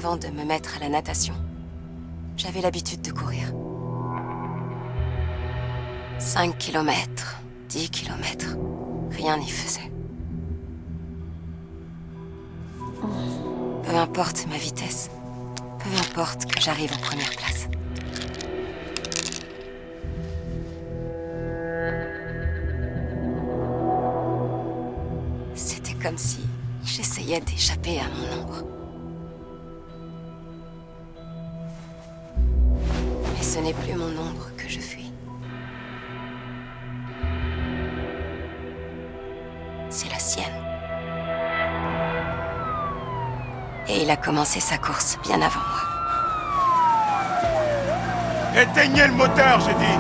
avant de me mettre à la natation. J'avais l'habitude de courir. 5 kilomètres, 10 kilomètres, rien n'y faisait. Peu importe ma vitesse, peu importe que j'arrive en première place. C'était comme si j'essayais d'échapper à mon ombre. Mais ce n'est plus mon ombre que je fuis. C'est la sienne. Et il a commencé sa course bien avant moi. Éteignez le moteur, j'ai dit!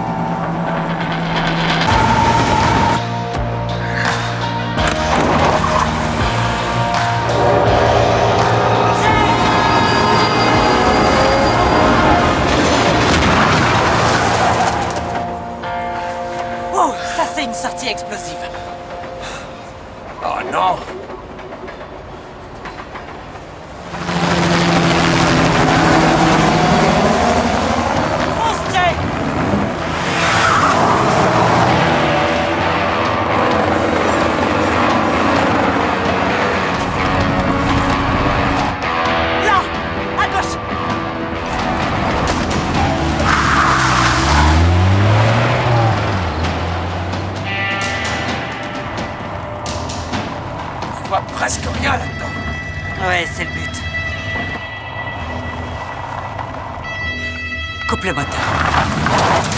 Oh, ça c'est une sortie explosive. Oh non! Fonce, Jay! Là! À gauche! On voit presque rien là-dedans. Ouais, c'est le but. Coupe le moteur.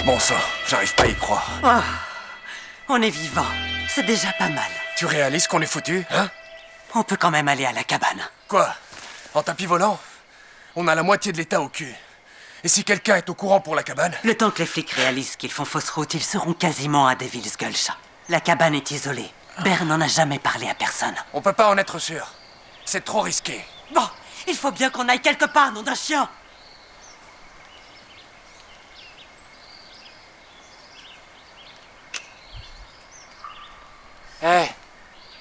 Bon sang, j'arrive pas à y croire. Ah, on est vivant. C'est déjà pas mal. Tu réalises qu'on est foutu, hein? On peut quand même aller à la cabane. Quoi? En tapis volant? On a la moitié de l'État au cul. Et si quelqu'un est au courant pour la cabane? Le temps que les flics réalisent qu'ils font fausse route, ils seront quasiment à Devil's Gulch. La cabane est isolée. Bear n'en a jamais parlé à personne. On peut pas en être sûr. C'est trop risqué. Bon, il faut bien qu'on aille quelque part, nom d'un chien. Eh,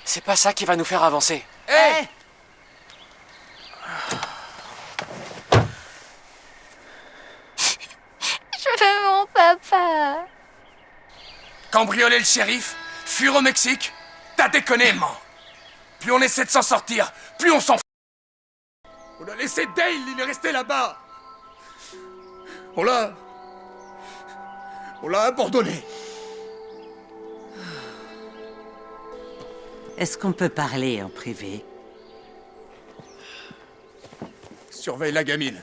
c'est pas ça qui va nous faire avancer. Hé! Je veux mon papa. Cambrioler le shérif? Fuir au Mexique? T'as déconné, man! Plus on essaie de s'en sortir, plus on s'en fout. On a laissé Dale, il est resté là-bas. On l'a abandonné. Est-ce qu'on peut parler en privé? Surveille la gamine.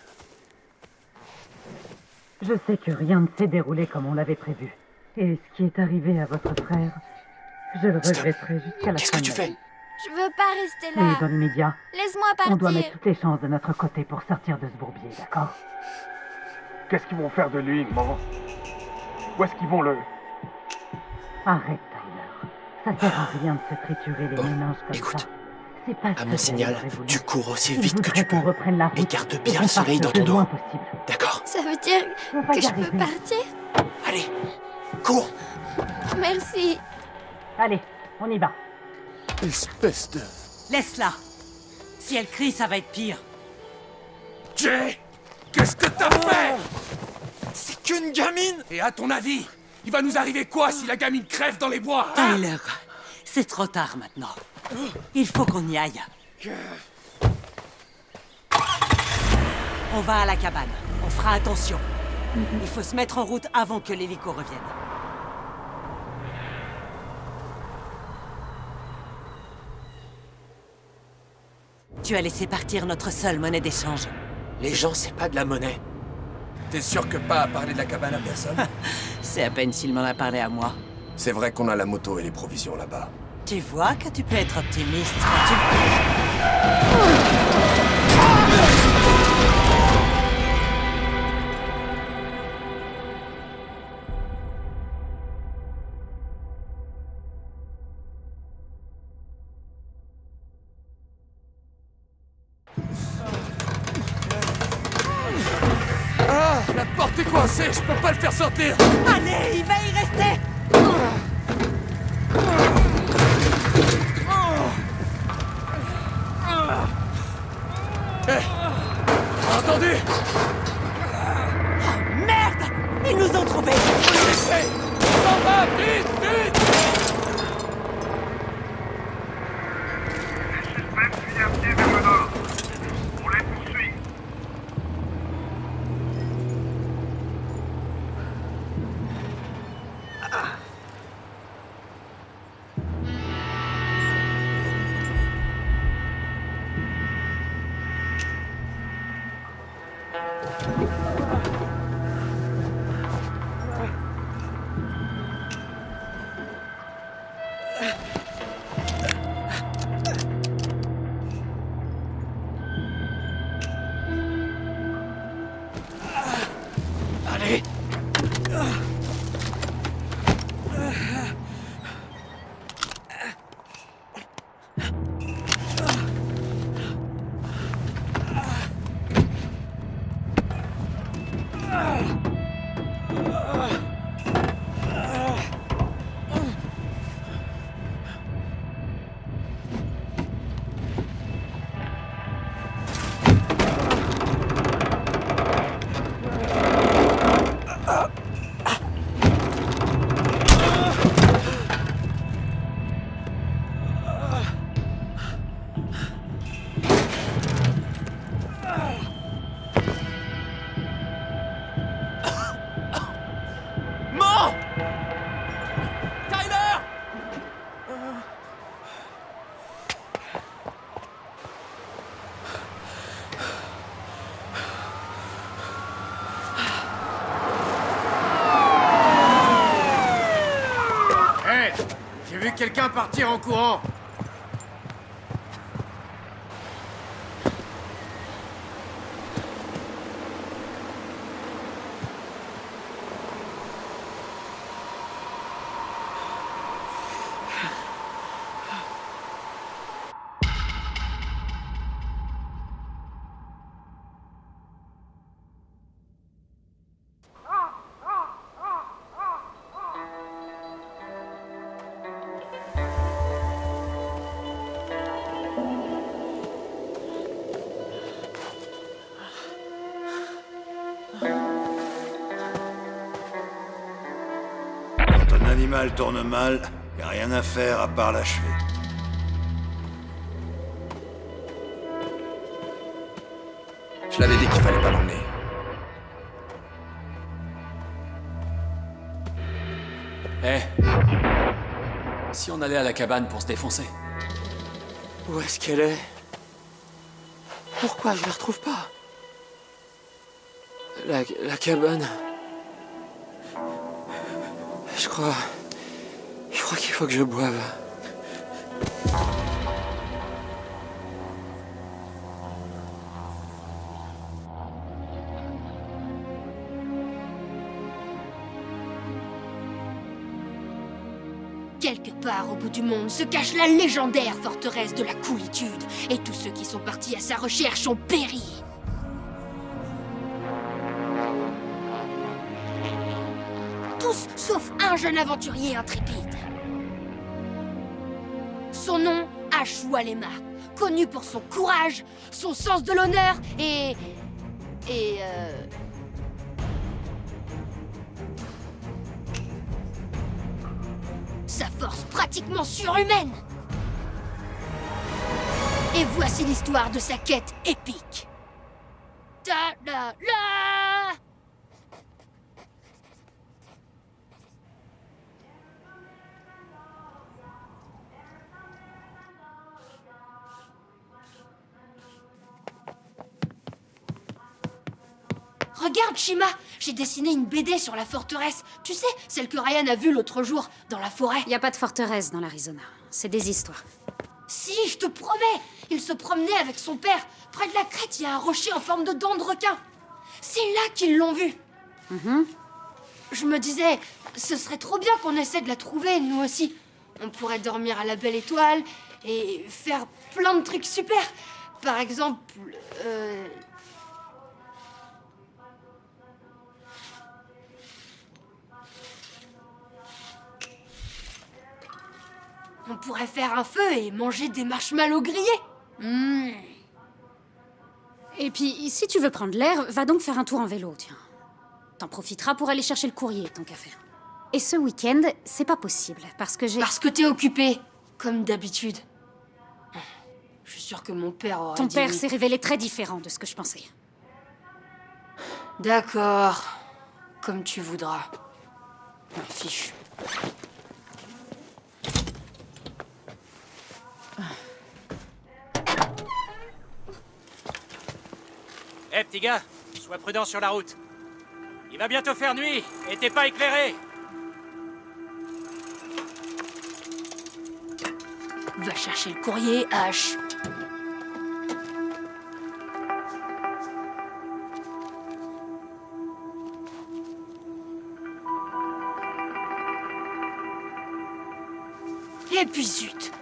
Je sais que rien ne s'est déroulé comme on l'avait prévu. Et ce qui est arrivé à votre frère, je le regretterai jusqu'à la Qu'est-ce fin que de tu ma fais? vie. Je veux pas rester Mais là. dans l'immédiat, Laisse-moi on doit mettre partir. toutes les chances de notre côté pour sortir de ce bourbier, d'accord? Qu'est-ce qu'ils vont faire de lui, maman? Où est-ce qu'ils vont le... Arrête, Tyler. Ça sert à rien de se triturer les Bon, méninges comme écoute. ça. C'est pas À ce mon que signal, j'aurais voulu. tu cours aussi Il vite que voudrait tu peux. qu'on reprenne la route Et garde et bien qu'on le soleil parte dans le ton plus loin dos. possible. D'accord? Ça veut dire On va que y je peux arriver. partir? Allez, cours! Merci. Allez, on y va. Espèce de... Laisse-la. Si elle crie, ça va être pire. Jay! Qu'est-ce que t'as fait? C'est qu'une gamine! Et à ton avis, il va nous arriver quoi si la gamine crève dans les bois, hein? Tyler, c'est trop tard maintenant. Il faut qu'on y aille. On va à la cabane. On fera attention. Il faut se mettre en route avant que l'hélico revienne. Tu as laissé partir notre seule monnaie d'échange. Les gens, c'est pas de la monnaie. T'es sûr que pas à parler de la cabane à personne? C'est à peine s'il m'en a parlé à moi. C'est vrai qu'on a la moto et les provisions là-bas. Tu vois que tu peux être optimiste quand tu... La porte est coincée, je peux pas le faire sortir. Allez, il va y rester. Entendu? Merde! Ils nous ont trouvés. Laissez! S'en va, vite, vite! Les suspects fuient à pied vers le nord. On les poursuit. Allez. Mort! Tyler! Hé! J'ai vu quelqu'un partir en courant. Quand un animal tourne mal, y a rien à faire à part l'achever. Je l'avais dit qu'il fallait pas l'emmener. Eh. Si on allait à la cabane pour se défoncer? Où est-ce qu'elle est? Pourquoi je la retrouve pas? La cabane... Je crois qu'il faut que je boive. Quelque part au bout du monde se cache la légendaire forteresse de la Coolitude, et tous ceux qui sont partis à sa recherche ont péri. Tous sauf un jeune aventurier intrépide. Son nom, Ashwalema, connu pour son courage, son sens de l'honneur et sa force pratiquement surhumaine. Et voici l'histoire de sa quête épique. Ta-da-la! Regarde, Shima, j'ai dessiné une BD sur la forteresse. Tu sais, celle que Ryan a vue l'autre jour, dans la forêt. Y a pas de forteresse dans l'Arizona. C'est des histoires. Si, je te promets. Il se promenait avec son père. Près de la crête, il y a un rocher en forme de dent de requin. C'est là qu'ils l'ont vu. Je me disais, ce serait trop bien qu'on essaie de la trouver, nous aussi. On pourrait dormir à la belle étoile et faire plein de trucs super. Par exemple... On pourrait faire un feu et manger des marshmallows grillés. Et puis, si tu veux prendre l'air, va donc faire un tour en vélo, tiens. T'en profiteras pour aller chercher le courrier, tant qu'à faire. Et ce week-end, c'est pas possible, parce que j'ai... Parce que t'es occupé, comme d'habitude. Je suis sûre que mon père aurait Ton dit père oui. s'est révélé très différent de ce que je pensais. D'accord. Comme tu voudras. M'en fiche. Eh petit gars, sois prudent sur la route. Il va bientôt faire nuit et t'es pas éclairé. Va chercher le courrier, H. Et puis zut.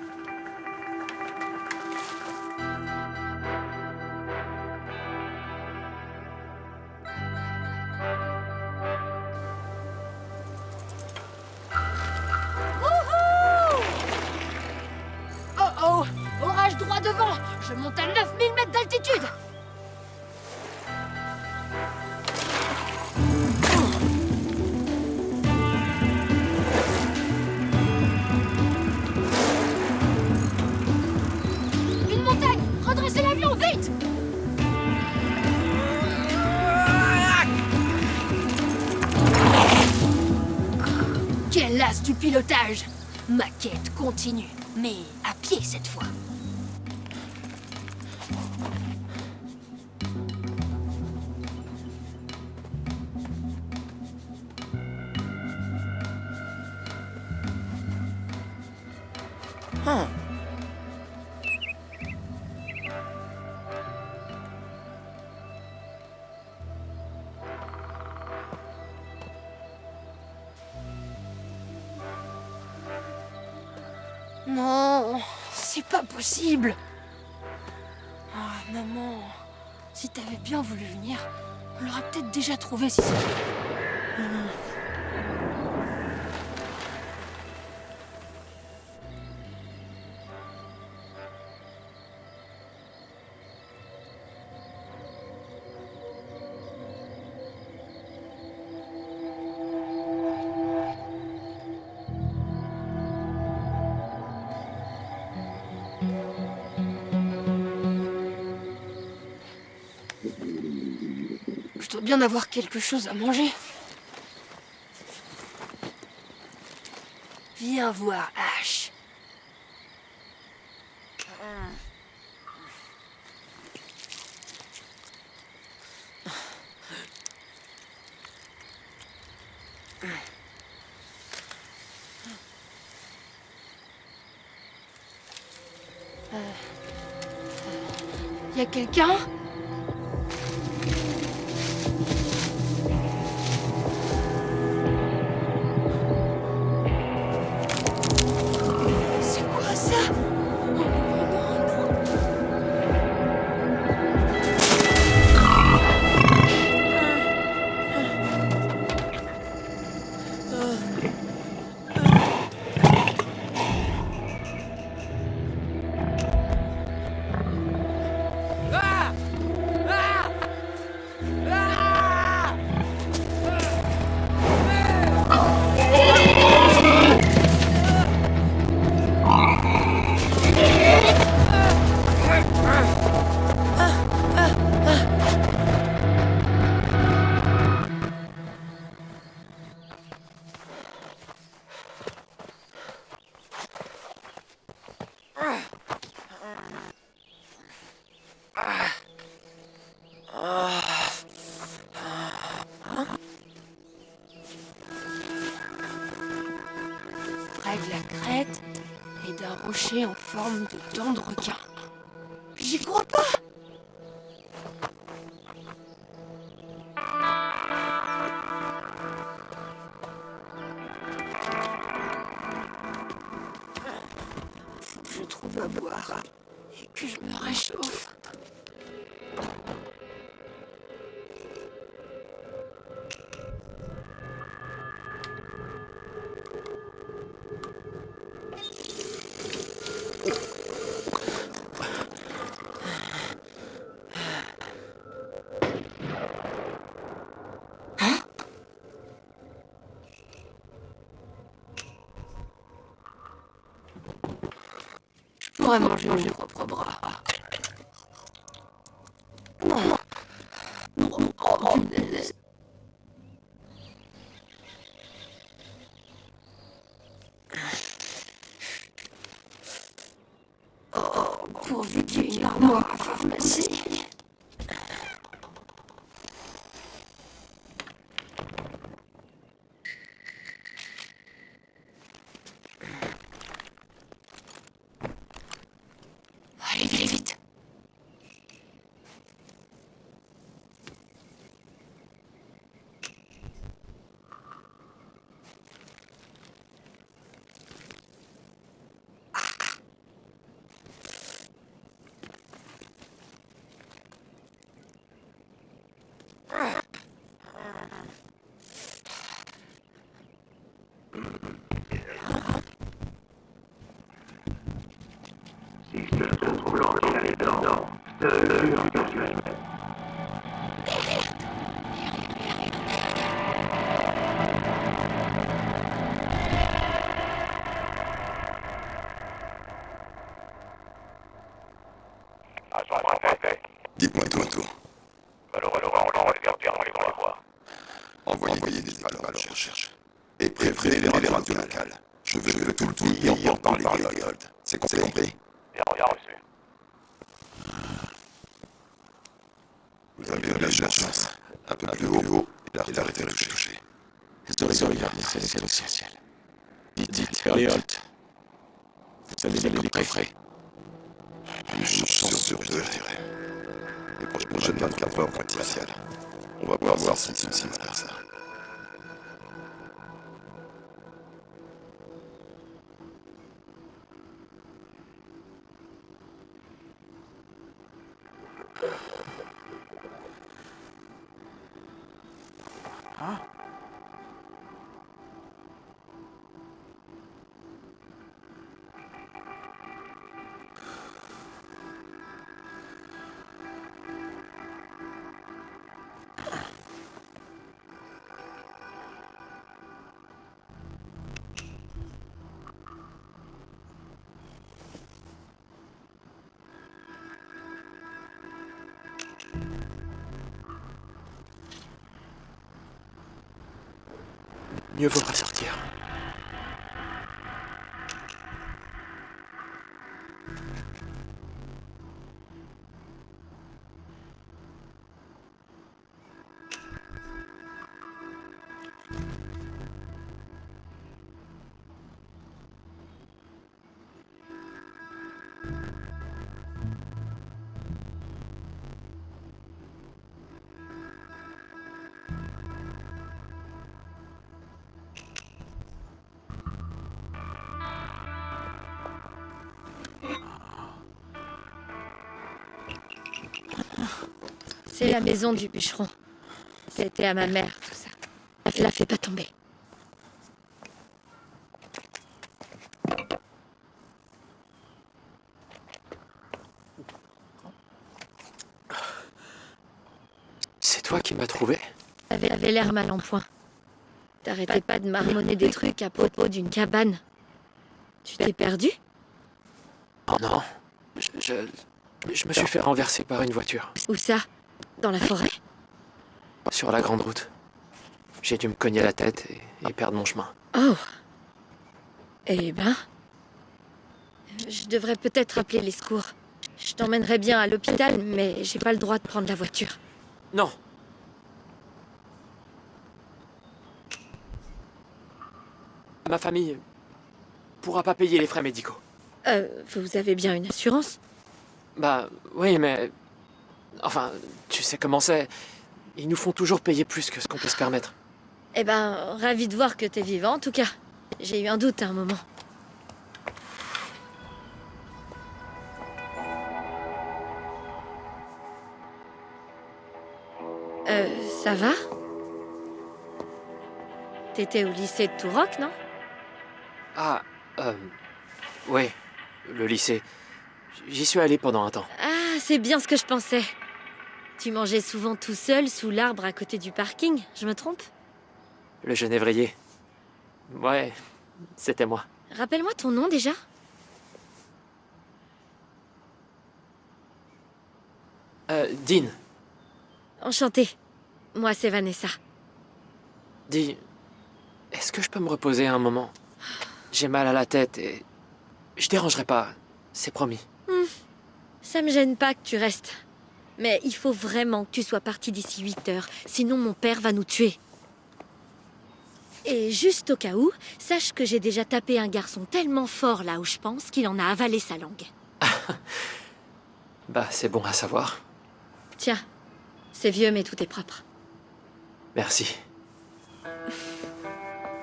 Oh oh! Orage droit devant! Je monte à 9000 mètres d'altitude! Une montagne! Redressez l'avion, vite! Quel as du pilotage! Ma quête continue, mais à pied cette fois. Non, c'est pas possible. Ah, maman, si t'avais bien voulu venir, on l'aurait peut-être déjà trouvé si c'était... Je dois bien avoir quelque chose à manger. Viens voir, Ash. Y a quelqu'un? C'est quoi ça? Oh, non, non. Près de la crête et d'un rocher en forme de dent de requin. J'y crois pas! Faut que je trouve à boire et que je me réchauffe. pourrais manger mes propres bras. Oh, punaise. Oh, pourvu qu'il y ait une armoire à pharmacie. Allez, vite, vite. Dites-moi tout. Envoyez des écoles à leur recherche. Et préférez les radios locales. Je veux que tout le pays entende les récoltes. C'est compris? Vous avez eu la chance. Un peu plus haut, et l'artère était touchée. C'est l'essentiel. Dites, Elliot. Vous allez les coffrer. Une chance sur deux, je dirais. Les prochaines 24 heures vont être spéciales. On va voir si c'est une faire ça. Mieux vaudra sortir. C'est la maison du bûcheron. C'était à ma mère, tout ça. Elle la fait pas tomber. C'est toi qui m'as trouvé? T'avais l'air mal en point. T'arrêtais pas de marmonner des trucs à propos d'une cabane. Tu t'es perdu? Oh non. Je me suis fait renverser par une voiture. Où ça? Dans la forêt? Sur la grande route. J'ai dû me cogner la tête et perdre mon chemin. Oh. Eh ben... Je devrais peut-être appeler les secours. Je t'emmènerais bien à l'hôpital, mais j'ai pas le droit de prendre la voiture. Non. Ma famille pourra pas payer les frais médicaux. Vous avez bien une assurance? Bah, oui, mais... Enfin, tu sais comment c'est. Ils nous font toujours payer plus que ce qu'on peut se permettre. Eh ben, ravi de voir que t'es vivant, en tout cas. J'ai eu un doute à un moment. Ça va? T'étais au lycée de Touroc, non? Ah, oui, le lycée. J'y suis allé pendant un temps. Ah, c'est bien ce que je pensais. Tu mangeais souvent tout seul sous l'arbre à côté du parking, je me trompe? Le genévrier. Ouais, c'était moi. Rappelle-moi ton nom déjà? Dean, Enchantée. Moi, c'est Vanessa. dis... Est-ce que je peux me reposer un moment? J'ai mal à la tête et... Je dérangerai pas, c'est promis. Ça me gêne pas que tu restes. Mais il faut vraiment que tu sois parti d'ici 8 heures, sinon mon père va nous tuer. Et juste au cas où, sache que j'ai déjà tapé un garçon tellement fort là où je pense qu'il en a avalé sa langue. Bah, c'est bon à savoir. Tiens, c'est vieux mais tout est propre. Merci.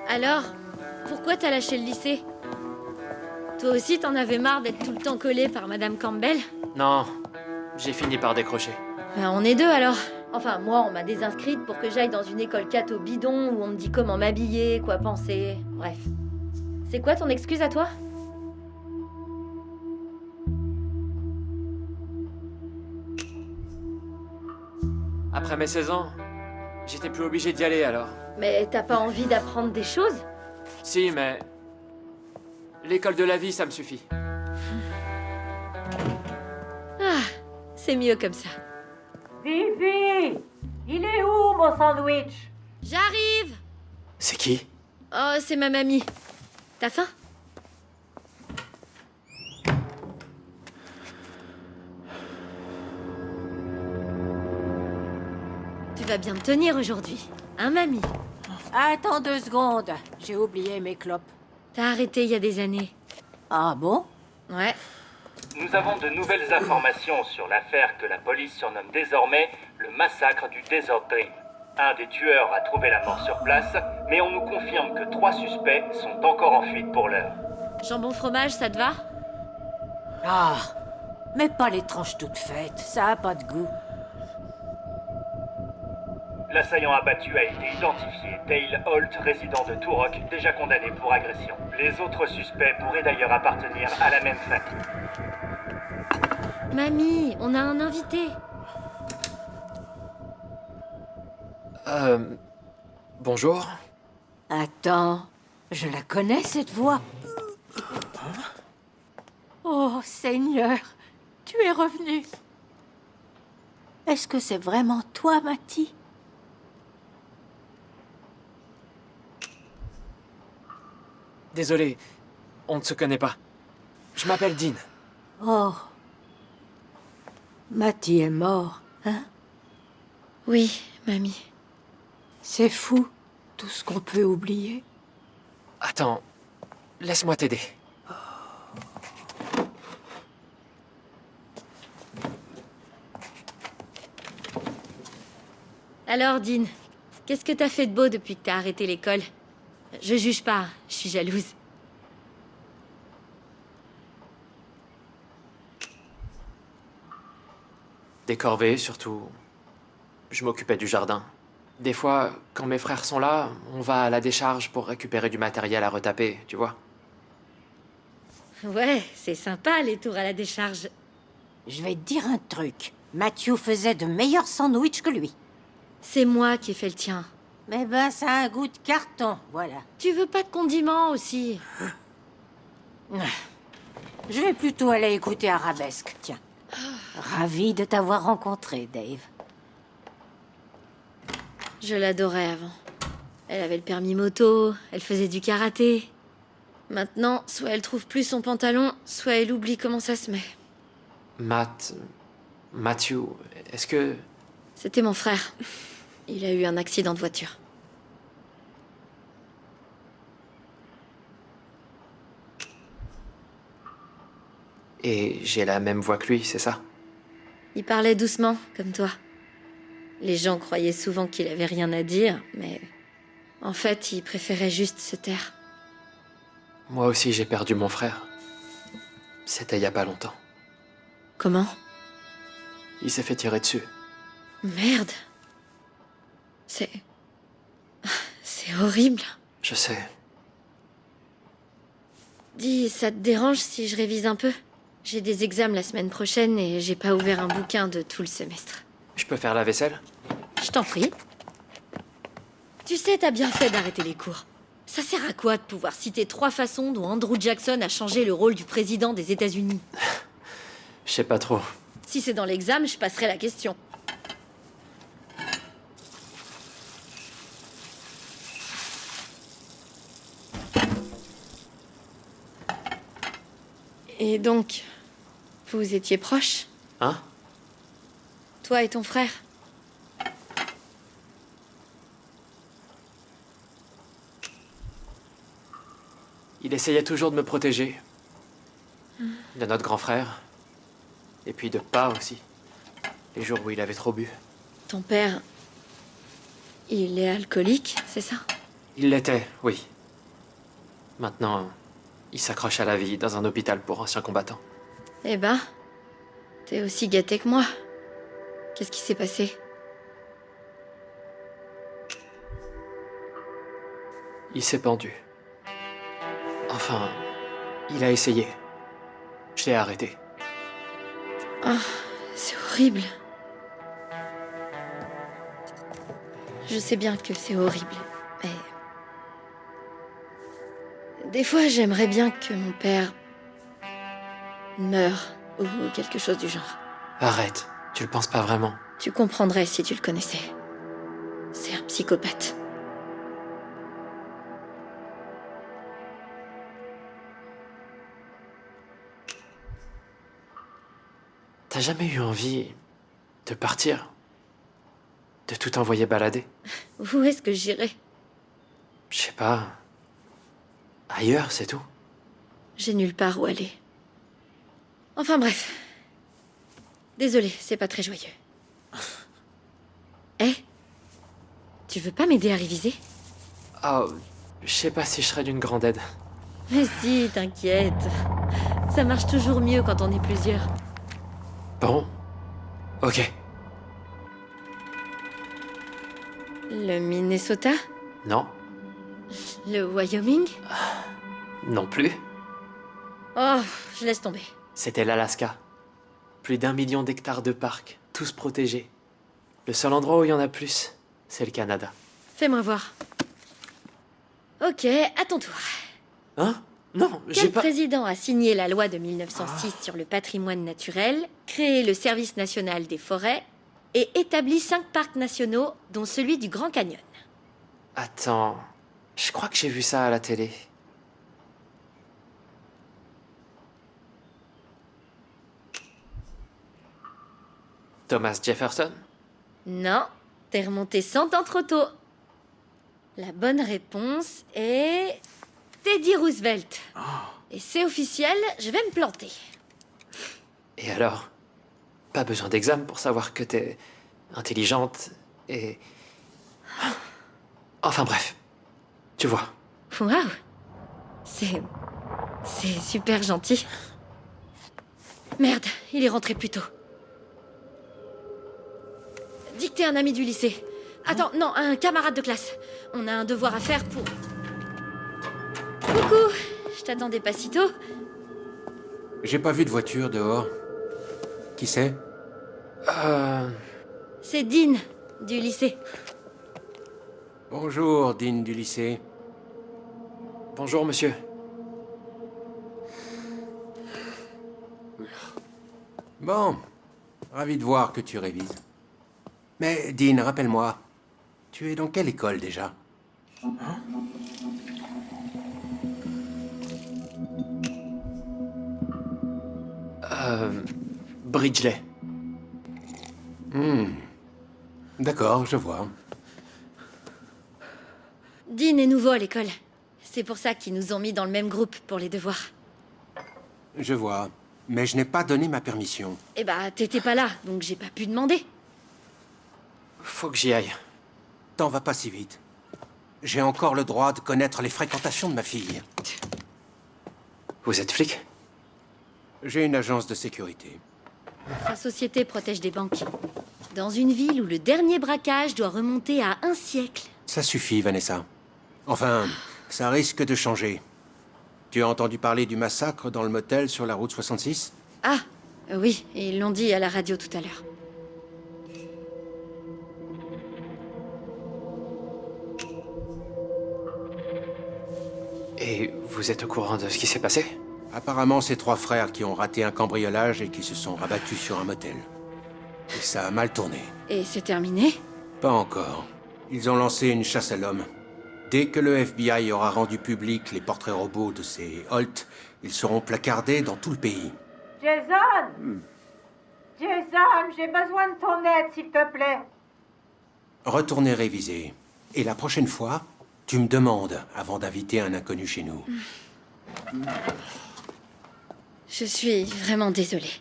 Alors, pourquoi t'as lâché le lycée? Toi aussi t'en avais marre d'être tout le temps collé par Madame Campbell? Non, j'ai fini par décrocher. Ben, on est deux alors. Enfin, moi, on m'a désinscrite pour que j'aille dans une école catho bidon où on me dit comment m'habiller, quoi penser. Bref. C'est quoi ton excuse à toi? Après mes 16 ans, j'étais plus obligé d'y aller alors. Mais t'as pas envie d'apprendre des choses? Si, mais... L'école de la vie, ça me suffit. Ah, c'est mieux comme ça. Vivi! Il est où, mon sandwich? J'arrive! C'est qui? Oh, c'est ma mamie. T'as faim? Tu vas bien te tenir aujourd'hui, hein, mamie? Attends 2 secondes, j'ai oublié mes clopes. T'as arrêté il y a des années. Ah bon? Ouais. Nous avons de nouvelles informations sur l'affaire que la police surnomme désormais le massacre du Desert Dream. Un des tueurs a trouvé la mort sur place, mais on nous confirme que 3 suspects sont encore en fuite pour l'heure. Jambon fromage, ça te va? Ah, mais pas les tranches toutes faites, ça a pas de goût. L'assaillant abattu a été identifié, Dale Holt, résident de Turok, déjà condamné pour agression. Les autres suspects pourraient d'ailleurs appartenir à la même famille. Mamie, on a un invité. Bonjour. Attends, je la connais cette voix. Oh Seigneur, tu es revenu. Est-ce que c'est vraiment toi, Matty? Désolé, on ne se connaît pas. Je m'appelle Dean. Oh. Matty est mort, hein? Oui, mamie. C'est fou, tout ce qu'on peut oublier. Attends, laisse-moi t'aider. Alors, Dean, qu'est-ce que t'as fait de beau depuis que t'as arrêté l'école? Je juge pas, je suis jalouse. Des corvées, surtout. Je m'occupais du jardin. Des fois, quand mes frères sont là, on va à la décharge pour récupérer du matériel à retaper, tu vois. Ouais, c'est sympa les tours à la décharge. Je vais te dire un truc. Matthew faisait de meilleurs sandwichs que lui. C'est moi qui ai fait le tien. Mais ben, ça a un goût de carton, voilà. Tu veux pas de condiments aussi? Je vais plutôt aller écouter Arabesque, tiens. Ravi de t'avoir rencontré, Dave. Je l'adorais avant. Elle avait le permis moto, elle faisait du karaté. Maintenant, soit elle trouve plus son pantalon, soit elle oublie comment ça se met. Matthew, est-ce que... C'était mon frère. Il a eu un accident de voiture. Et j'ai la même voix que lui, c'est ça? Il parlait doucement, comme toi. Les gens croyaient souvent qu'il avait rien à dire, mais... En fait, il préférait juste se taire. Moi aussi, j'ai perdu mon frère. C'était il y a pas longtemps. Comment? Il s'est fait tirer dessus. Merde. C'est horrible. Je sais. Dis, ça te dérange si je révise un peu? J'ai des examens la semaine prochaine et j'ai pas ouvert un bouquin de tout le semestre. Je peux faire la vaisselle? Je t'en prie. Tu sais, t'as bien fait d'arrêter les cours. Ça sert à quoi de pouvoir citer 3 façons dont Andrew Jackson a changé le rôle du président des États-Unis? Je sais pas trop. Si c'est dans l'examen, je passerai la question. Et donc, vous étiez proches? Hein? Toi et ton frère? Il essayait toujours de me protéger. De notre grand frère. Et puis de Pa aussi. Les jours où il avait trop bu. Ton père... il est alcoolique, c'est ça? Il l'était, oui. Maintenant, il s'accroche à la vie dans un hôpital pour anciens combattants. Eh ben, t'es aussi gâté que moi. Qu'est-ce qui s'est passé? Il s'est pendu. Enfin, il a essayé. Je l'ai arrêté. Ah, c'est horrible. Je sais bien que c'est horrible, mais... Des fois, j'aimerais bien que mon père... meure, ou quelque chose du genre. Arrête, tu le penses pas vraiment. Tu comprendrais si tu le connaissais. C'est un psychopathe. T'as jamais eu envie de partir? De tout envoyer balader? Où est-ce que j'irai? Je sais pas. Ailleurs, c'est tout. J'ai nulle part où aller. Enfin bref. Désolée, c'est pas très joyeux. Eh? Tu veux pas m'aider à réviser? Oh, je sais pas si je serais d'une grande aide. Mais si, t'inquiète. Ça marche toujours mieux quand on est plusieurs. Bon. Ok. Le Minnesota? Non. Le Wyoming? Non plus. Oh, je laisse tomber. C'était l'Alaska. Plus d'1 million d'hectares de parcs, tous protégés. Le seul endroit où il y en a plus, c'est le Canada. Fais-moi voir. Ok, à ton tour. Hein? Non, j'ai Quel pas... président a signé la loi de 1906 sur le patrimoine naturel, créé le Service national des forêts et établi 5 parcs nationaux, dont celui du Grand Canyon? Attends... Je crois que j'ai vu ça à la télé. Thomas Jefferson? Non, t'es remonté 100 ans trop tôt. La bonne réponse est... Teddy Roosevelt. Et c'est officiel, je vais me planter. Et alors? Pas besoin d'examen pour savoir que t'es intelligente et... Enfin bref. Tu vois. Waouh. C'est super gentil. Merde, il est rentré plus tôt. Dis que t'es un ami du lycée. Attends, non, un camarade de classe. On a un devoir à faire pour... Coucou, je t'attendais pas si tôt. J'ai pas vu de voiture dehors. Qui c'est? C'est Dean, du lycée. Bonjour, Dean du lycée. Bonjour, monsieur. Bon, ravi de voir que tu révises. Mais Dean, rappelle-moi, tu es dans quelle école déjà? Bridgeley. D'accord, je vois. Dean est nouveau à l'école. C'est pour ça qu'ils nous ont mis dans le même groupe pour les devoirs. Je vois. Mais je n'ai pas donné ma permission. Eh bah, t'étais pas là, donc j'ai pas pu demander. Faut que j'y aille. T'en vas pas si vite. J'ai encore le droit de connaître les fréquentations de ma fille. Vous êtes flic? J'ai une agence de sécurité. Sa société protège des banques. Dans une ville où le dernier braquage doit remonter à 1 siècle. Ça suffit, Vanessa. Enfin, ça risque de changer. Tu as entendu parler du massacre dans le motel sur la route 66? Ah, oui, ils l'ont dit à la radio tout à l'heure. Et vous êtes au courant de ce qui s'est passé? Apparemment, c'est 3 frères qui ont raté un cambriolage et qui se sont rabattus sur un motel. Et ça a mal tourné. Et c'est terminé? Pas encore. Ils ont lancé une chasse à l'homme. Dès que le FBI aura rendu public les portraits robots de ces Holt, ils seront placardés dans tout le pays. Jason Jason, j'ai besoin de ton aide, s'il te plaît. Retournez réviser. Et la prochaine fois, tu me demandes avant d'inviter un inconnu chez nous. Je suis vraiment désolée.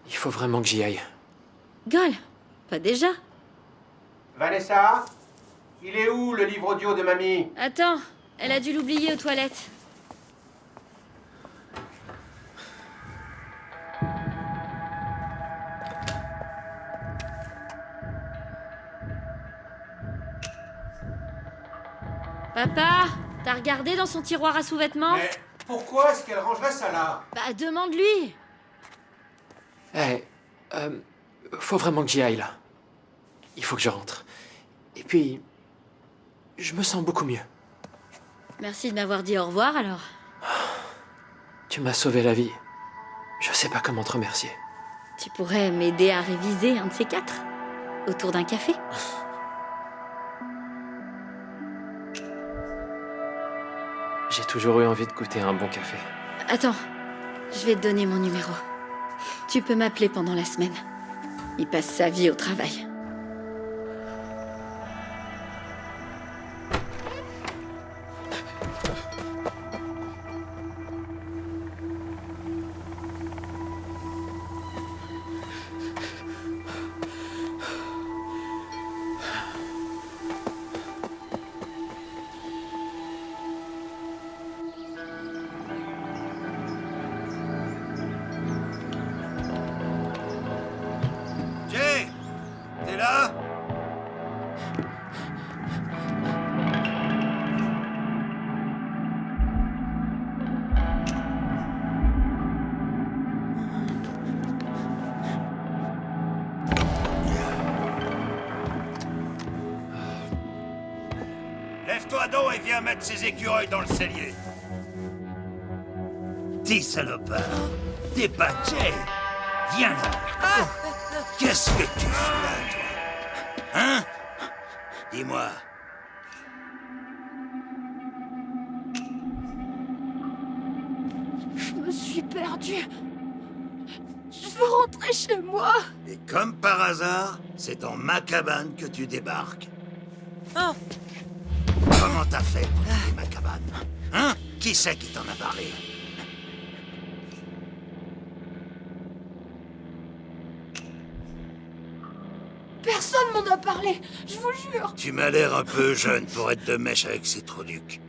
Il faut vraiment que j'y aille. Gol, pas déjà? Vanessa, il est où le livre audio de mamie? Attends, elle a dû l'oublier aux toilettes. Papa, t'as regardé dans son tiroir à sous-vêtements? Mais pourquoi est-ce qu'elle rangerait ça là? Bah, demande-lui. Faut vraiment que j'y aille, là. Il faut que je rentre. Et puis, je me sens beaucoup mieux. Merci de m'avoir dit au revoir, alors. Tu m'as sauvé la vie. Je sais pas comment te remercier. Tu pourrais m'aider à réviser un de ces 4? Autour d'un café? J'ai toujours eu envie de goûter un bon café. Attends, je vais te donner mon numéro. Tu peux m'appeler pendant la semaine. Il passe sa vie au travail. Jay, t'es là? Lève-toi donc et viens mettre ces écureuils dans le cellier. T'es salopard. T'es pas Jay. Viens là. Qu'est-ce que tu fais là, toi? Hein? Dis-moi. Je me suis perdue. Je veux rentrer chez moi. Et comme par hasard, c'est dans ma cabane que tu débarques. Oh. Comment t'as fait pour trouver ma cabane? Hein? Qui c'est qui t'en a parlé? Personne m'en a parlé, je vous jure. Tu m'as l'air un peu jeune pour être de mèche avec ces trous-ducs.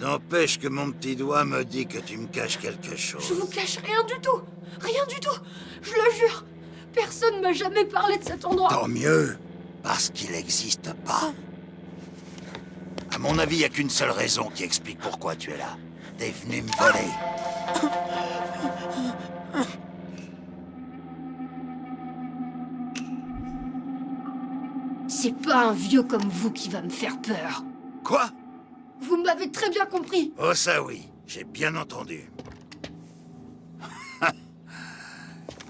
N'empêche que mon petit doigt me dit que tu me caches quelque chose. Je vous cache rien du tout. Rien du tout. Je le jure. Personne m'a jamais parlé de cet endroit. Tant mieux, parce qu'il n'existe pas. À mon avis, il n'y a qu'une seule raison qui explique pourquoi tu es là. T'es venu me voler. C'est pas un vieux comme vous qui va me faire peur. Quoi? Vous m'avez très bien compris. Oh ça oui, j'ai bien entendu.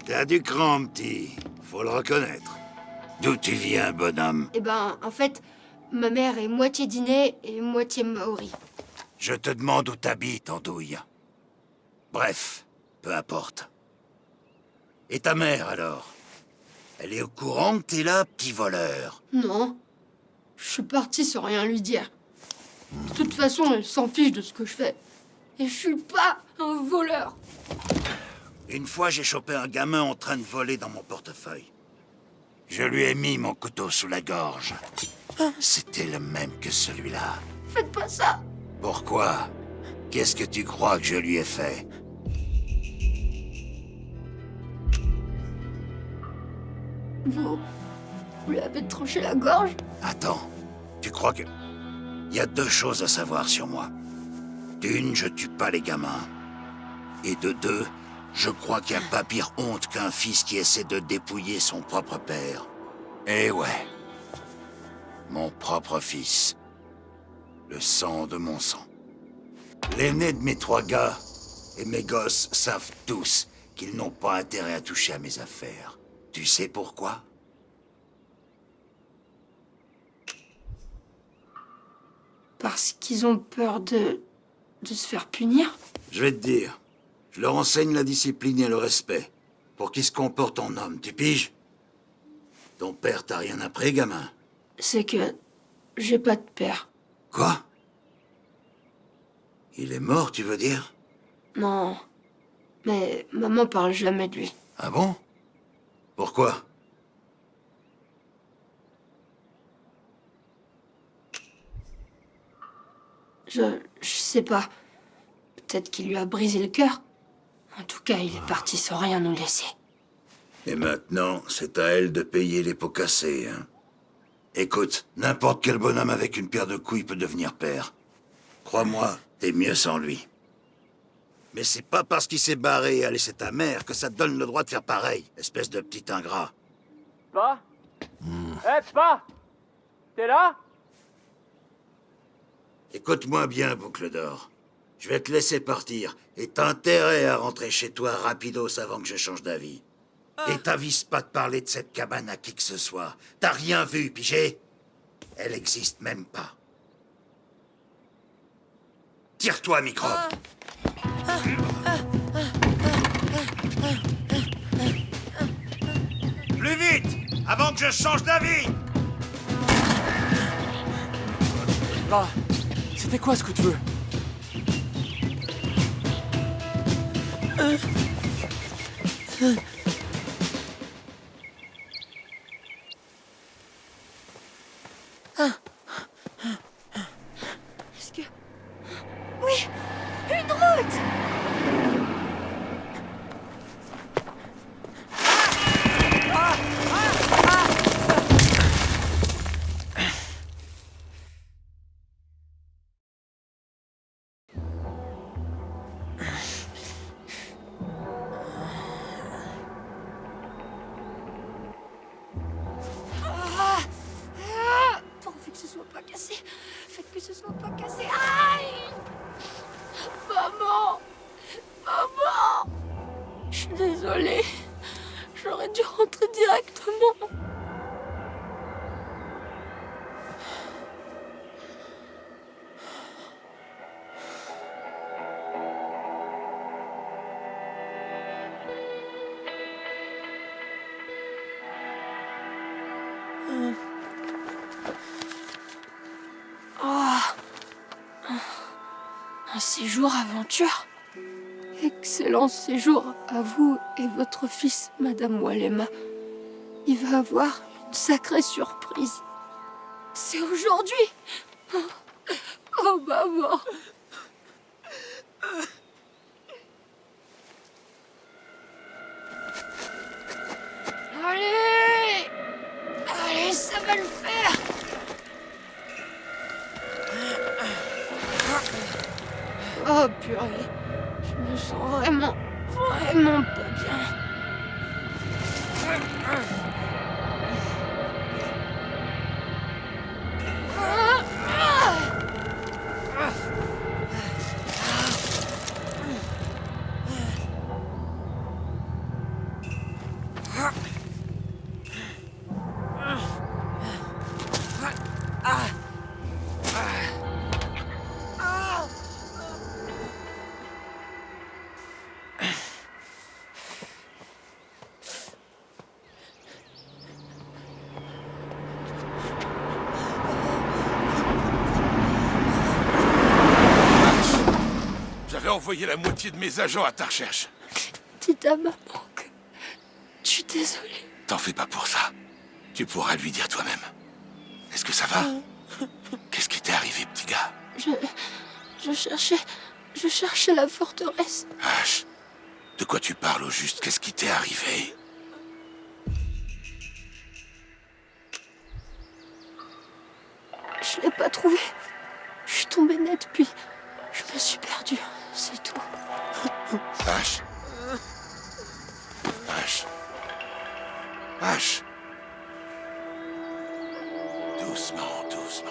T'as du cran, petit. Faut le reconnaître. D'où tu viens, bonhomme? Eh ben, en fait, ma mère est moitié dîner et moitié maori. Je te demande où t'habites, andouille. Bref, peu importe. Et ta mère, alors? Elle est au courant que t'es là, petit voleur? Non. Je suis partie sans rien lui dire. De toute façon, elle s'en fiche de ce que je fais. Et je suis pas un voleur. Une fois, j'ai chopé un gamin en train de voler dans mon portefeuille. Je lui ai mis mon couteau sous la gorge. C'était le même que celui-là. Faites pas ça. Pourquoi? Qu'est-ce que tu crois que je lui ai fait? Vous lui avez tranché la gorge? Attends, tu crois que... Il y a 2 choses à savoir sur moi. D'une, je tue pas les gamins. Et de 2, je crois qu'il n'y a pas pire honte qu'un fils qui essaie de dépouiller son propre père. Eh ouais. Mon propre fils. Le sang de mon sang. L'aîné de mes 3 gars Et mes gosses savent tous qu'ils n'ont pas intérêt à toucher à mes affaires. Tu sais pourquoi? Parce qu'ils ont peur de se faire punir? Je vais te dire. Je leur enseigne la discipline et le respect. Pour qu'ils se comportent en hommes, tu piges? Ton père t'a rien appris, gamin? C'est que j'ai pas de père. Quoi? Il est mort, tu veux dire? Non. Mais maman parle jamais de lui. Ah bon? Pourquoi? Je sais pas. Peut-être qu'il lui a brisé le cœur. En tout cas, il est parti sans rien nous laisser. Et maintenant, c'est à elle de payer les pots cassés, hein? Écoute, n'importe quel bonhomme avec une paire de couilles peut devenir père. Crois-moi, t'es mieux sans lui. Mais c'est pas parce qu'il s'est barré et a laissé ta mère que ça te donne le droit de faire pareil, espèce de petit ingrat. Pa? Eh, Pa? T'es là? Écoute-moi bien, Boucle d'Or. Je vais te laisser partir, et t'as intérêt à rentrer chez toi rapidos avant que je change d'avis. Et t'avise pas de parler de cette cabane à qui que ce soit. T'as rien vu, pigé? Elle existe même pas. Tire-toi, microbe. Plus vite, avant que je change d'avis. Là, c'était quoi ce coup de feu? Est-ce que... Oui! Une route! Pourvu que ce soit pas cassé. Faites que ce soit pas cassé. Aïe! Maman! Maman! Je suis désolée. J'aurais dû rentrer directement. Un séjour aventure. Excellent séjour à vous et votre fils, Madame Walema. Il va avoir une sacrée surprise. C'est aujourd'hui. Oh, maman. Allez! Allez, ça va le faire! Oh purée, je me sens vraiment pas bien. J'avais envoyé la moitié de mes agents à ta recherche. Dites à maman que je suis désolée. T'en fais pas pour ça. Tu pourras lui dire toi-même. Est-ce que ça va? Qu'est-ce qui t'est arrivé, petit gars? Je cherchais la forteresse. H, de quoi tu parles au juste? Qu'est-ce qui t'est arrivé? Je l'ai pas trouvée. Je suis tombée net, puis je me suis perdue. C'est tout. H. H. H. Doucement, doucement.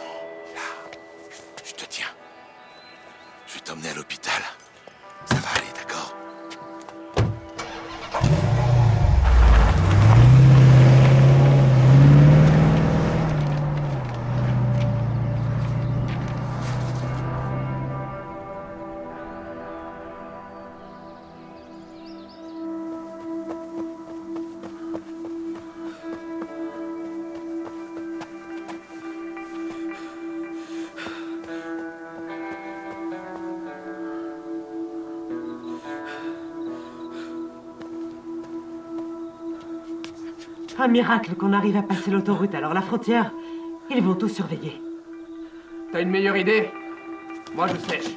Là. Je te tiens. Je vais t'emmener à l'hôpital. Ça va aller, d'accord? Un miracle qu'on arrive à passer l'autoroute, alors la frontière, ils vont tout surveiller. T'as une meilleure idée? Moi, je sèche.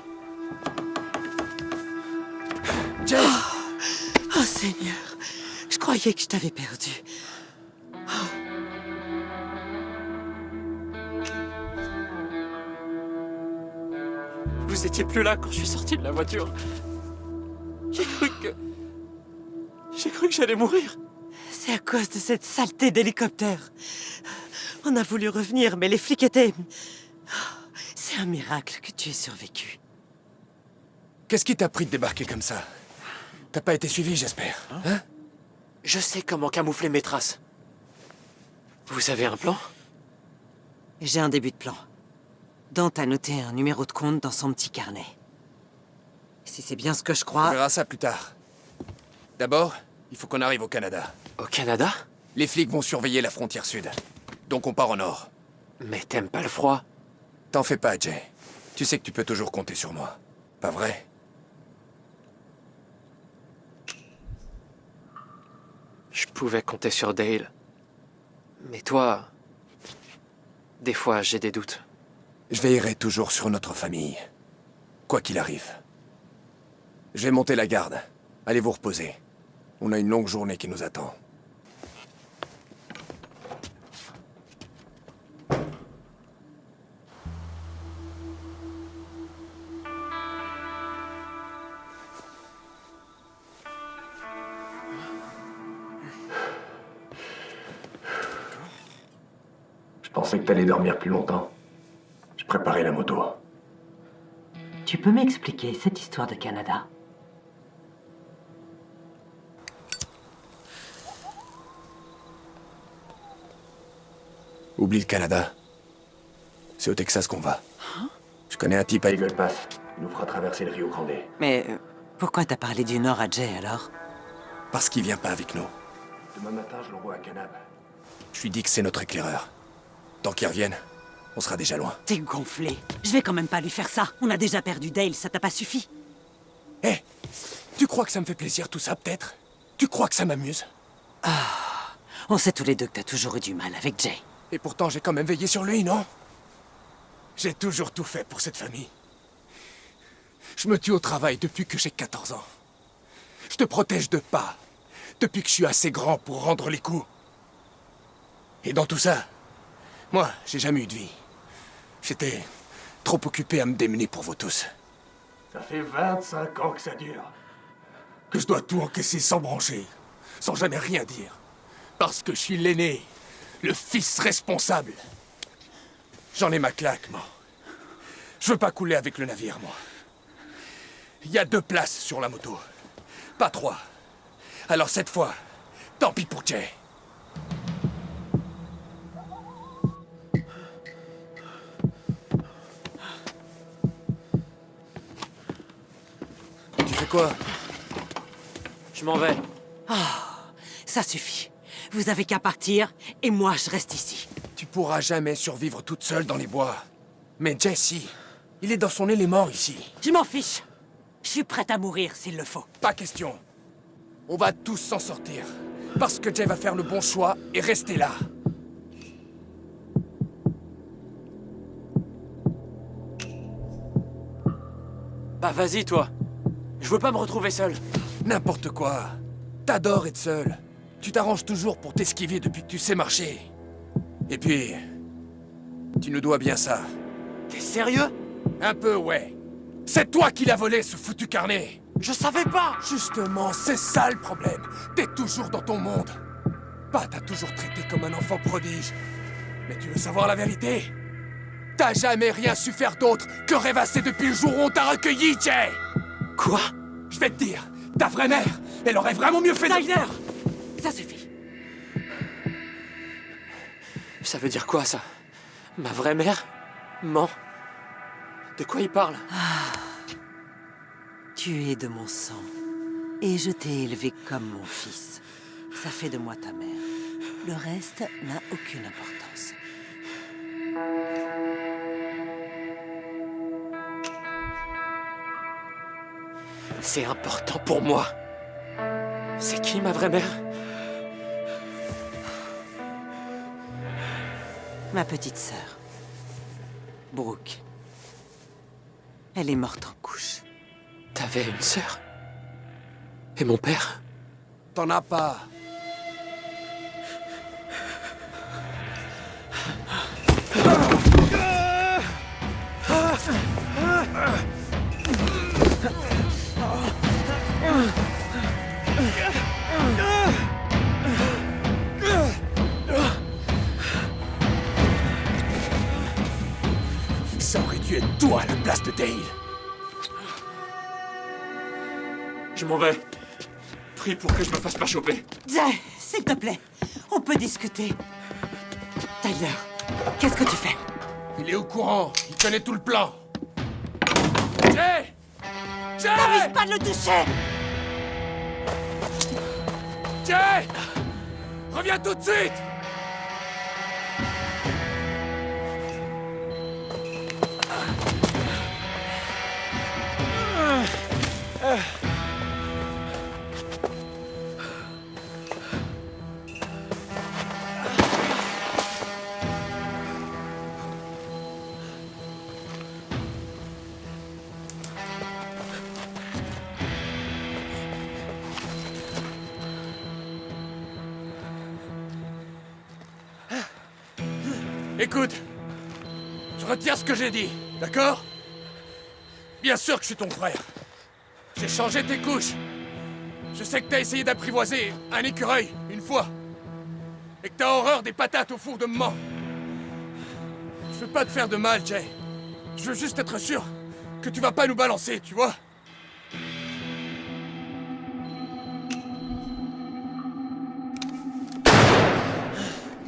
Jay! Oh Seigneur, je croyais que je t'avais perdu. Vous étiez plus là quand je suis sorti de la voiture. J'ai cru que j'allais mourir. C'est à cause de cette saleté d'hélicoptère. On a voulu revenir, mais les flics étaient... C'est un miracle que tu aies survécu. Qu'est-ce qui t'a pris de débarquer comme ça? T'as pas été suivi, j'espère, hein? Je sais comment camoufler mes traces. Vous avez un plan? J'ai un début de plan. Dante a noté un numéro de compte dans son petit carnet. Si c'est bien ce que je On crois... verra ça plus tard. D'abord, il faut qu'on arrive au Canada. Au Canada? Les flics vont surveiller la frontière sud. Donc on part au nord. Mais t'aimes pas le froid? T'en fais pas, Jay. Tu sais que tu peux toujours compter sur moi. Pas vrai? Je pouvais compter sur Dale. Mais toi... Des fois, j'ai des doutes. Je veillerai toujours sur notre famille. Quoi qu'il arrive. Je vais monter la garde. Allez vous reposer. On a une longue journée qui nous attend. Je pensais que t'allais dormir plus longtemps. Je préparais la moto. Tu peux m'expliquer cette histoire de Canada? Oublie le Canada. C'est au Texas qu'on va. Je connais un type à Eagle Pass. Il nous fera traverser le Rio Grande. Mais pourquoi t'as parlé du Nord à Jay, alors? Parce qu'il vient pas avec nous. Demain matin, je l'envoie à Canab. Je lui dis que c'est notre éclaireur. Tant qu'il revienne, on sera déjà loin. T'es gonflé. Je vais quand même pas lui faire ça. On a déjà perdu Dale, ça t'a pas suffi? Hé, tu crois que ça me fait plaisir tout ça, peut-être? Tu crois que ça m'amuse? On sait tous les deux que t'as toujours eu du mal avec Jay. Et pourtant, j'ai quand même veillé sur lui, non? J'ai toujours tout fait pour cette famille. Je me tue au travail depuis que j'ai 14 ans. Je te protège de pas, depuis que je suis assez grand pour rendre les coups. Et dans tout ça, moi, j'ai jamais eu de vie. J'étais trop occupé à me démener pour vous tous. Ça fait 25 ans que ça dure. Que je dois tout encaisser sans brancher, sans jamais rien dire. Parce que je suis l'aîné, le fils responsable. J'en ai ma claque, moi. Je veux pas couler avec le navire, moi. Il y a 2 places sur la moto. Pas 3. Alors cette fois, tant pis pour Jay. Tu fais quoi? Je m'en vais. Ça suffit. Vous avez qu'à partir, et moi, je reste ici. Tu pourras jamais survivre toute seule dans les bois. Mais Jesse, il est dans son élément ici. Je m'en fiche. Je suis prête à mourir s'il le faut. Pas question. On va tous s'en sortir. Parce que Jay va faire le bon choix et rester là. Bah vas-y, toi. Je veux pas me retrouver seul. N'importe quoi. T'adores être seul. Tu t'arranges toujours pour t'esquiver depuis que tu sais marcher. Et puis... tu nous dois bien ça. T'es sérieux? Un peu, ouais. C'est toi qui l'as volé, ce foutu carnet. Je savais pas! Justement, c'est ça le problème. T'es toujours dans ton monde. Pat t'a toujours traité comme un enfant prodige. Mais tu veux savoir la vérité? T'as jamais rien su faire d'autre que rêvasser depuis le jour où on t'a recueilli, Jay! Quoi? Je vais te dire, ta vraie mère, elle aurait vraiment mieux fait de... Tyler! Ça suffit. Ça veut dire quoi, ça? Ma vraie mère ment? De quoi il parle? Tu es de mon sang. Et je t'ai élevé comme mon fils. Ça fait de moi ta mère. Le reste n'a aucune importance. C'est important pour moi. C'est qui, ma vraie mère? Ma petite sœur. Brooke. Elle est morte en couche. T'avais une sœur? Et mon père? T'en as pas. Ça aurait dû être toi à la place de Dale. Je m'en vais. Prie pour que je me fasse pas choper. Jay, s'il te plaît, on peut discuter. Tyler, qu'est-ce que tu fais? Il est au courant. Il connaît tout le plan. Jay! Jay! N'avise pas de le toucher! Jay! Reviens tout de suite! Écoute, je retire ce que j'ai dit, d'accord? Bien sûr que je suis ton frère. J'ai changé tes couches. Je sais que t'as essayé d'apprivoiser un écureuil, une fois. Et que t'as horreur des patates au four de maman. Je veux pas te faire de mal, Jay. Je veux juste être sûr que tu vas pas nous balancer, tu vois?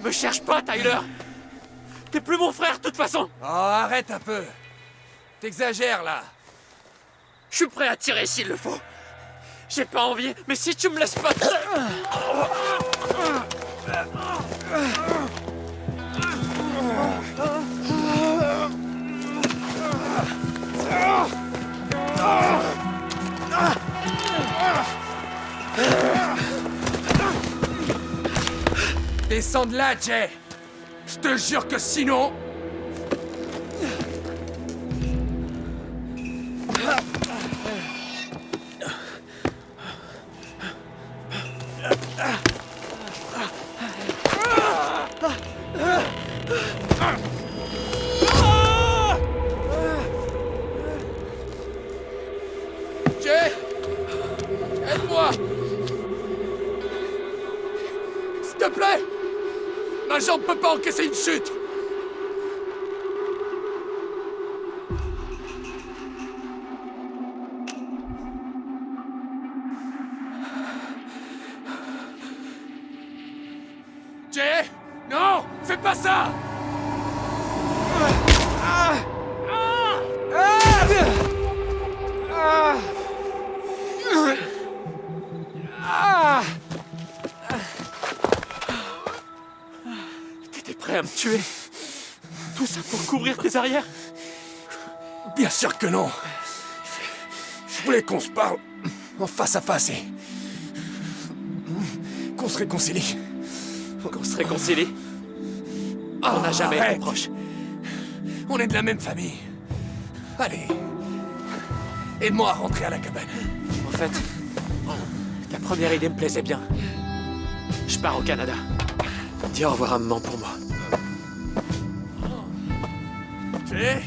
Me cherche pas, Tyler! T'es plus mon frère, de toute façon! Oh, arrête un peu. T'exagères, là. Je suis prêt à tirer s'il le faut. J'ai pas envie, mais si tu me laisses pas... Descends de là, Jay. Je te jure que sinon... Jay! Aide-moi! S'il te plaît! Ma jambe peut pas encaisser une chute! Jay! Non! Fais pas ça! T'étais prêt à me tuer? Tout ça pour couvrir tes arrières? Bien sûr que non! Je voulais qu'on se parle en face à face et... qu'on se réconcilie. Qu'on se réconcilie? On n'a jamais été proches. On est de la même famille. Allez. Aide-moi à rentrer à la cabane. En fait, ta première idée me plaisait bien. Je pars au Canada. Dis au revoir à maman pour moi. Jay,